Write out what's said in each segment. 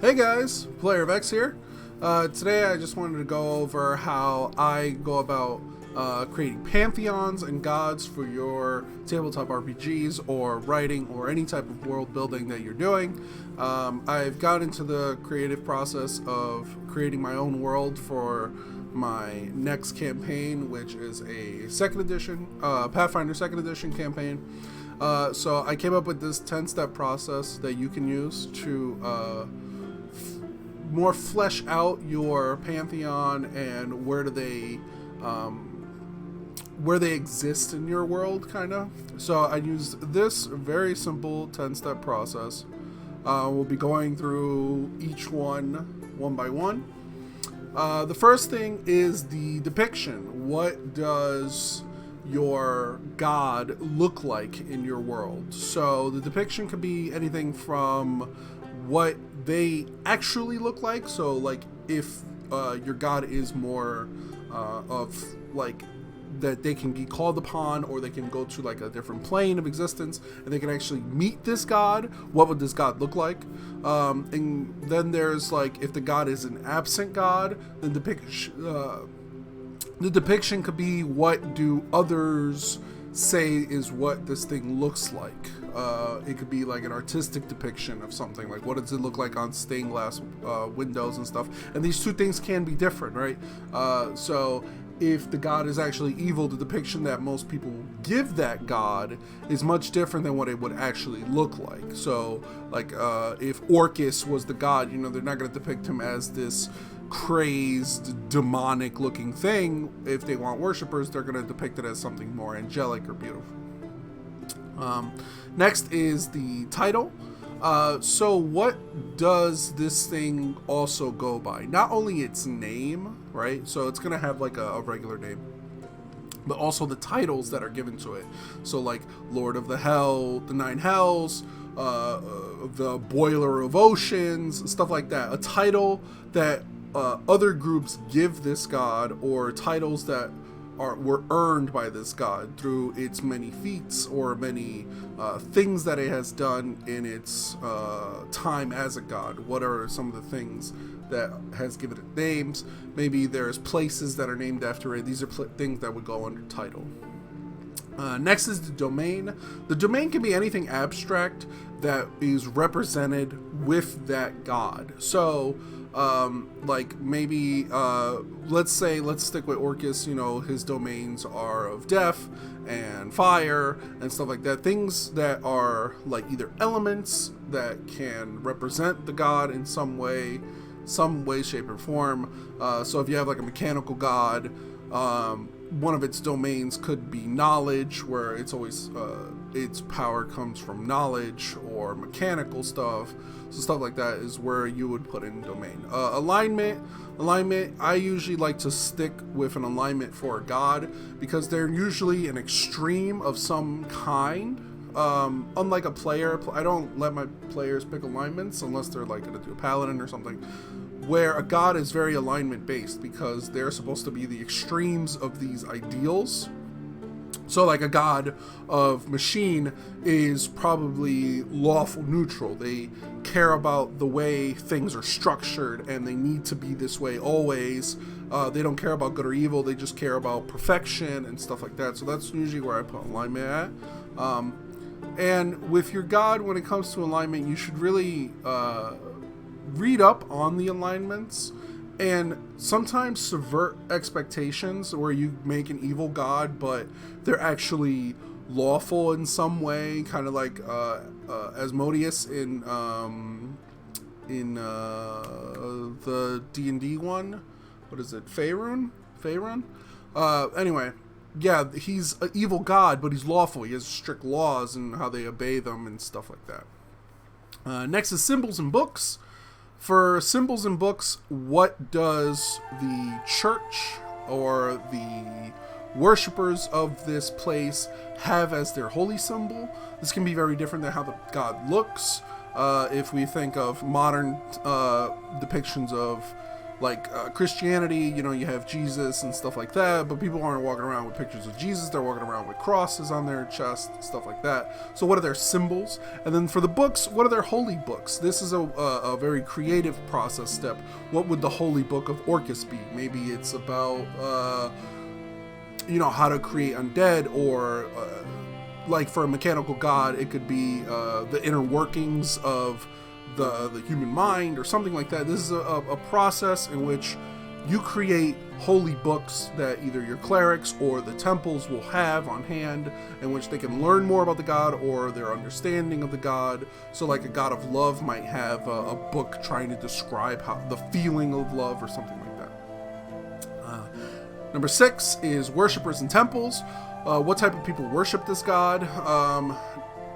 Hey guys, Player of X here. Today I just wanted to go over how I go about creating pantheons and gods for your tabletop RPGs or writing or any type of world building that you're doing. I've got into the creative process of creating my own world for my next campaign, which is a second edition, Pathfinder second edition campaign. So I came up with this 10-step process that you can use to more flesh out your pantheon and where they exist in your world, kind of. So I used this very simple 10-step process. We'll be going through each one by one. The first thing is the depiction. What does your god look like in your world? So the depiction could be anything from what they actually look like. So like if your god is more of like that they can be called upon, or they can go to like a different plane of existence and they can actually meet this god, what would this god look like? And then there's like, if the god is an absent god, then the depiction could be, what do others say is what this thing looks like. It could be like an artistic depiction of something, like what does it look like on stained glass windows and stuff. And these two things can be different, right? So if the god is actually evil, the depiction that most people give that god is much different than what it would actually look like. So like if Orcus was the god, they're not going to depict him as this crazed demonic looking thing. If they want worshippers, they're going to depict it as something more angelic or beautiful. Next is the title. So what does this thing also go by? Not only its name, right? So it's going to have like a regular name, but also the titles that are given to it. So like Lord of the Hell, the Nine Hells, the Boiler of Oceans, stuff like that. A title that other groups give this god, or titles that were earned by this god through its many feats or many things that it has done in its time as a god. What are some of the things that has given it names? Maybe there's places that are named after it. These are things that would go under title. Next is the domain. The domain can be anything abstract that is represented with that god. So like maybe let's stick with Orcus. His domains are of death and fire and stuff like that. Things that are like either elements that can represent the god in some way, shape, or form. So if you have like a mechanical god, one of its domains could be knowledge, where it's always its power comes from knowledge or mechanical stuff. So stuff like that is where you would put in domain. Alignment. I usually like to stick with an alignment for a god because they're usually an extreme of some kind. Unlike a player, I don't let my players pick alignments unless they're like going to do a paladin or something, where a god is very alignment based because they're supposed to be the extremes of these ideals. So like a god of machine is probably lawful neutral. They care about the way things are structured and they need to be this way always. They don't care about good or evil. They just care about perfection and stuff like that. So that's usually where I put alignment at. And with your god, when it comes to alignment, you should really read up on the alignments and sometimes subvert expectations, where you make an evil god but they're actually lawful in some way, kind of like Asmodeus in the D&D one. What is it? Faerun? Anyway, yeah, he's an evil god, but he's lawful. He has strict laws and how they obey them and stuff like that. Next is symbols and books. For symbols and books, what does the church or the worshippers of this place have as their holy symbol? This can be very different than how the god looks. If we think of modern depictions of Like Christianity, you know, you have Jesus and stuff like that, but people aren't walking around with pictures of Jesus. They're walking around with crosses on their chest, stuff like that. So what are their symbols? And then for the books, what are their holy books? This is a very creative process step. What would the holy book of Orcus be? Maybe it's about, you know, how to create undead, or like for a mechanical god, it could be the inner workings of the human mind or something like that. This is a process in which you create holy books that either your clerics or the temples will have on hand, in which they can learn more about the god or their understanding of the god. So like a god of love might have a book trying to describe how the feeling of love or something like that. Number 6 is worshipers and temples. What type of people worship this god?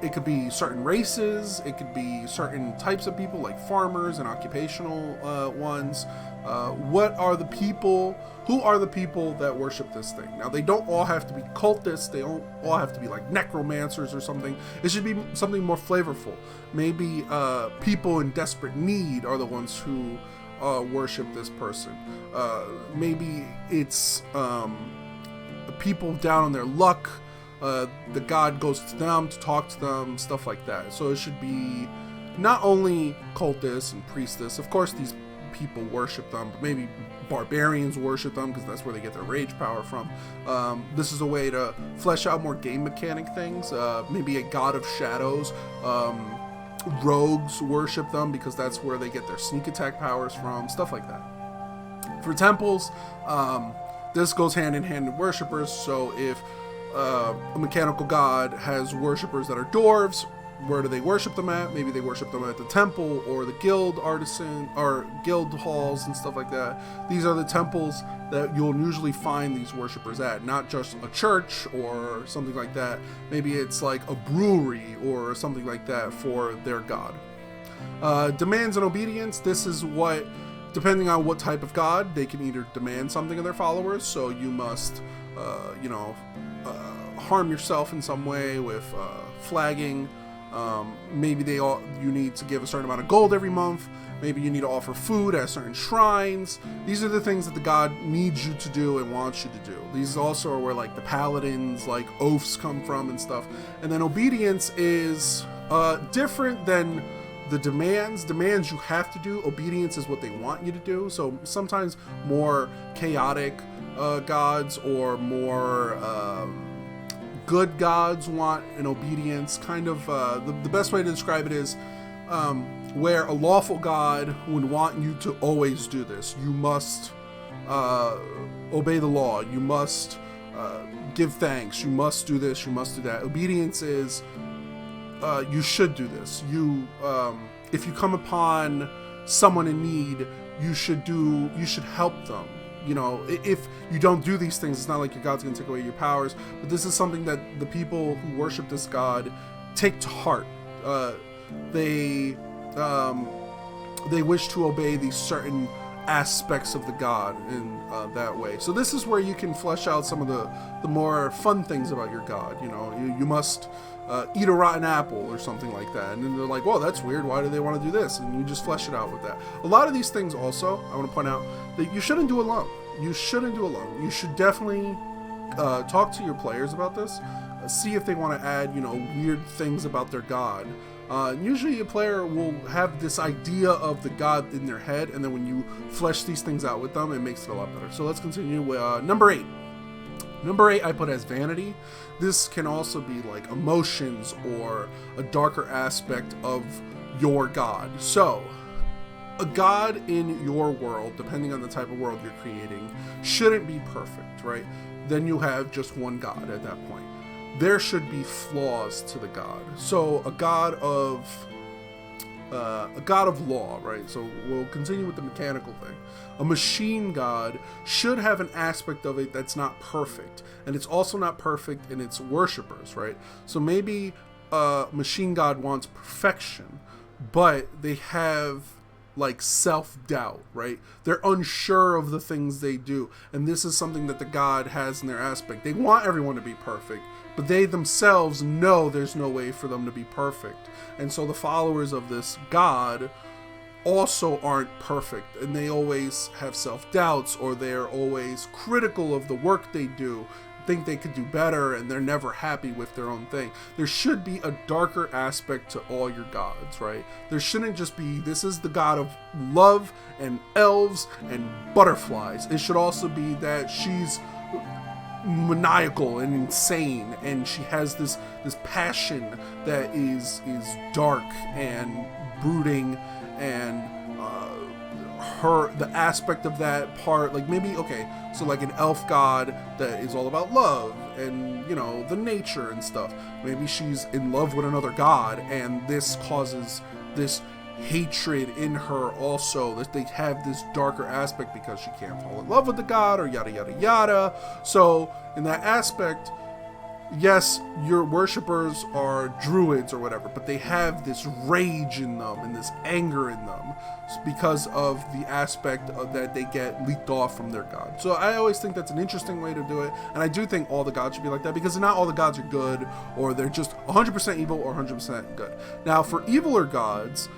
It could be certain races, it could be certain types of people like farmers and occupational ones. What are the people, who are the people that worship this thing? Now, they don't all have to be cultists, they don't all have to be like necromancers or something. It should be something more flavorful. Maybe people in desperate need are the ones who worship this person. Maybe it's people down on their luck. The god goes to them to talk to them, stuff like that. So it should be not only cultists and priestess. Of course, these people worship them, but maybe barbarians worship them because that's where they get their rage power from. This is a way to flesh out more game mechanic things. Maybe a god of shadows. Rogues worship them because that's where they get their sneak attack powers from, stuff like that. For temples, this goes hand in hand with worshipers. So if a mechanical god has worshippers that are dwarves, where do they worship them at? Maybe they worship them at the temple or the guild artisan or guild halls and stuff like that. These are the temples that you'll usually find these worshippers at, not just a church or something like that. Maybe it's like a brewery or something like that for their god. Demands and obedience. This is what, depending on what type of god, they can either demand something of their followers. So you must, harm yourself in some way with flagging. Maybe you need to give a certain amount of gold every month. Maybe you need to offer food at certain shrines. These are the things that the god needs you to do and wants you to do. These also are where like the paladins, like oaths come from and stuff. And then obedience is different than the demands. Demands you have to do. Obedience is what they want you to do. So sometimes more chaotic gods or more good gods want an obedience. Kind of the best way to describe it is where a lawful god would want you to always do this. You must obey the law. You must give thanks. You must do this. You must do that. Obedience is you should do this. If you come upon someone in need, you should help them. You know, if you don't do these things, it's not like your god's going to take away your powers, but this is something that the people who worship this god take to heart. They wish to obey these certain aspects of the god in that way. So this is where you can flesh out some of the more fun things about your god. You know, you must eat a rotten apple or something like that, and then they're like, well, that's weird, why do they want to do this? And you just flesh it out with that. A lot of these things also, I want to point out that you shouldn't do alone. You should definitely talk to your players about this, see if they want to add, weird things about their god. Usually a player will have this idea of the god in their head, and then when you flesh these things out with them, it makes it a lot better. So let's continue with number 8. Number 8 I put as vanity. This can also be like emotions or a darker aspect of your god. So a god in your world, depending on the type of world you're creating, shouldn't be perfect, right? Then you have just one god at that point. There should be flaws to the god. So a god of law, right? So we'll continue with the mechanical thing. A machine god should have an aspect of it that's not perfect, and it's also not perfect in its worshippers, right? So maybe a machine god wants perfection, but they have like self-doubt, right? They're unsure of the things they do, and this is something that the god has in their aspect. They want everyone to be perfect, but they themselves know there's no way for them to be perfect. And so the followers of this god also aren't perfect, and they always have self-doubts, or they're always critical of the work they do, think they could do better, and they're never happy with their own thing. There should be a darker aspect to all your gods, right? There shouldn't just be, this is the god of love and elves and butterflies. It should also be that she's maniacal and insane, and she has this passion that is dark and brooding, and the aspect of that part, like maybe, okay, so like an elf god that is all about love and, you know, the nature and stuff. Maybe she's in love with another god, and this causes this hatred in her also, that they have this darker aspect because she can't fall in love with the god, or yada yada yada. So in that aspect, yes, your worshippers are druids or whatever, but they have this rage in them and this anger in them because of the aspect of that they get leaked off from their god. So I always think that's an interesting way to do it, and I do think all the gods should be like that, because not all the gods are good, or they're just 100% evil or 100% good. Now, for eviler gods,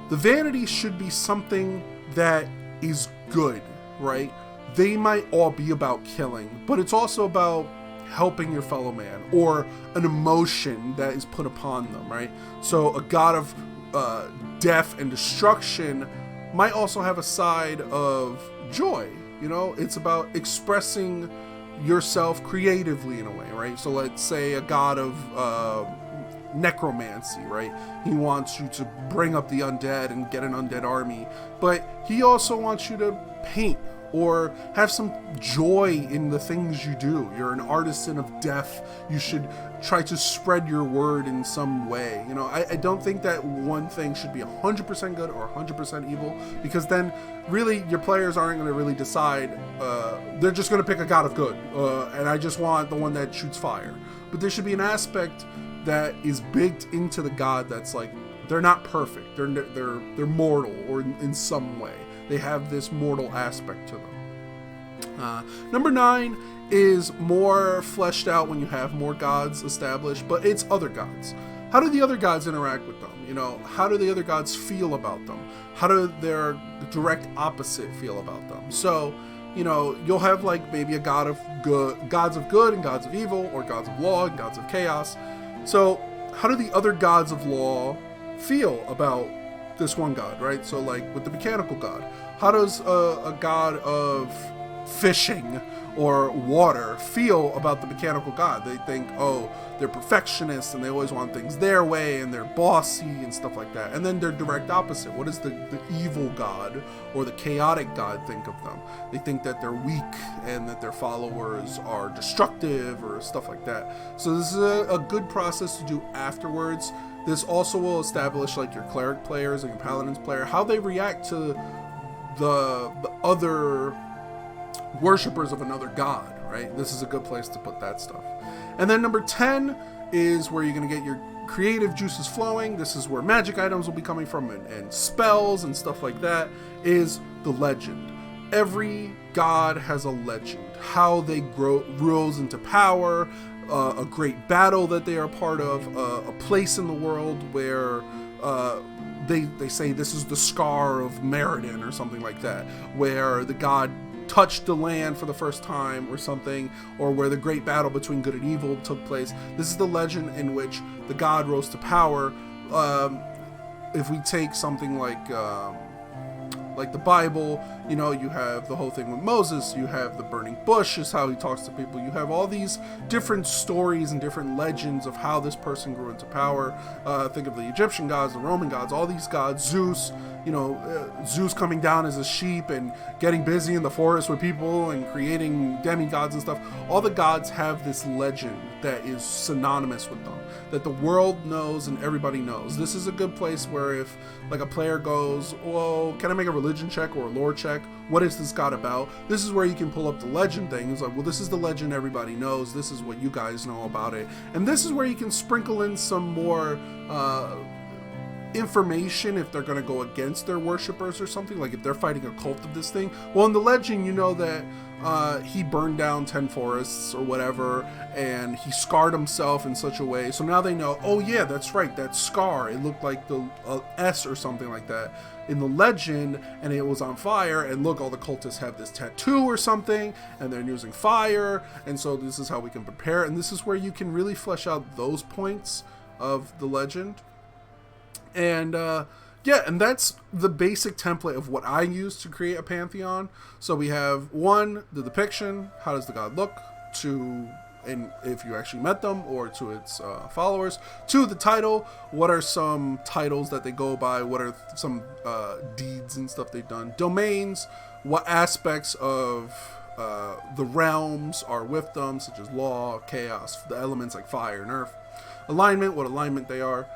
the vanity should be something that is good, right? They might all be about killing, but it's also about helping your fellow man, or an emotion that is put upon them, right? So a god of death and destruction might also have a side of joy, you know? It's about expressing yourself creatively in a way, right? So let's say a god of necromancy, right? He wants you to bring up the undead and get an undead army, but he also wants you to paint or have some joy in the things you do. You're an artisan of death. You should try to spread your word in some way. You know, I don't think that one thing should be 100% good or 100% evil, because then really your players aren't going to really decide. They're just going to pick a god of good, and I just want the one that shoots fire. But there should be an aspect that is baked into the god that's like, they're not perfect. They're mortal, or in some way they have this mortal aspect to them. Number 9 is more fleshed out when you have more gods established, but it's other gods. How do the other gods interact with them? You know, how do the other gods feel about them? How do their direct opposite feel about them? So, you know, you'll have like maybe a god of good, gods of good and gods of evil, or gods of law and gods of chaos. So how do the other gods of law feel about this one god, right? So like with the mechanical god, how does a god of fishing or water feel about the mechanical god? They think, oh, they're perfectionists and they always want things their way and they're bossy and stuff like that. And then they're direct opposite. What does the evil god or the chaotic god think of them? They think that they're weak and that their followers are destructive or stuff like that. So this is a good process to do afterwards. This also will establish like your cleric players and your paladins player, how they react to the other worshippers of another god, right? This is a good place to put that stuff. And then number 10 is where you're going to get your creative juices flowing. This is where magic items will be coming from, and spells and stuff like that, is the legend. Every god has a legend, how they rose into power, a great battle that they are part of, a place in the world where they say this is the scar of Meriden or something like that, where the god touched the land for the first time or something, or where the great battle between good and evil took place. This is the legend in which the god rose to power. If we take something like the Bible, you know, you have the whole thing with Moses, you have the burning bush is how he talks to people, you have all these different stories and different legends of how this person grew into power. Think of the Egyptian gods, the Roman gods, all these gods, Zeus, you know, Zeus coming down as a sheep and getting busy in the forest with people and creating demigods and stuff. All the gods have this legend that is synonymous with them, that the world knows and everybody knows. This is a good place where if like a player goes, well, can I make a religion check or a lore check? What is this god about? This is where you can pull up the legend thing. It's like, well, this is the legend everybody knows. This is what you guys know about it. And this is where you can sprinkle in some more information if they're going to go against their worshippers or something, like if they're fighting a cult of this thing. Well, in the legend, you know that he burned down 10 forests or whatever, and he scarred himself in such a way. So now they know, oh yeah, that's right, that scar, it looked like the S or something like that in the legend, and it was on fire, and look, all the cultists have this tattoo or something, and they're using fire, and so this is how we can prepare. And this is where you can really flesh out those points of the legend. And yeah, and that's the basic template of what I use to create a pantheon. So we have 1, the depiction, how does the god look, 2, and if you actually met them, or to its followers. 2, the title, what are some titles that they go by, what are some deeds and stuff they've done. Domains, what aspects of the realms are with them, such as law, chaos, the elements like fire and earth. Alignment, what alignment they are.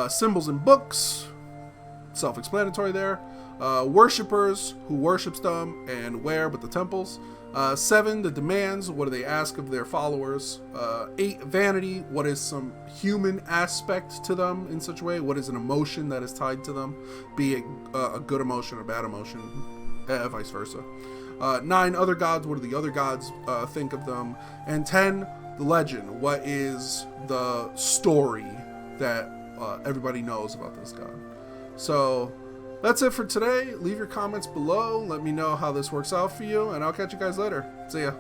Symbols and books, self-explanatory there. Worshippers, who worships them and where, but the temples. 7, the demands, what do they ask of their followers. 8, vanity, what is some human aspect to them in such a way, what is an emotion that is tied to them, be it a good emotion or bad emotion, vice versa. 9, other gods, what do the other gods think of them. And 10, the legend, what is the story that everybody knows about this god. So that's it for today. Leave your comments below. Let me know how this works out for you, and I'll catch you guys later. See ya.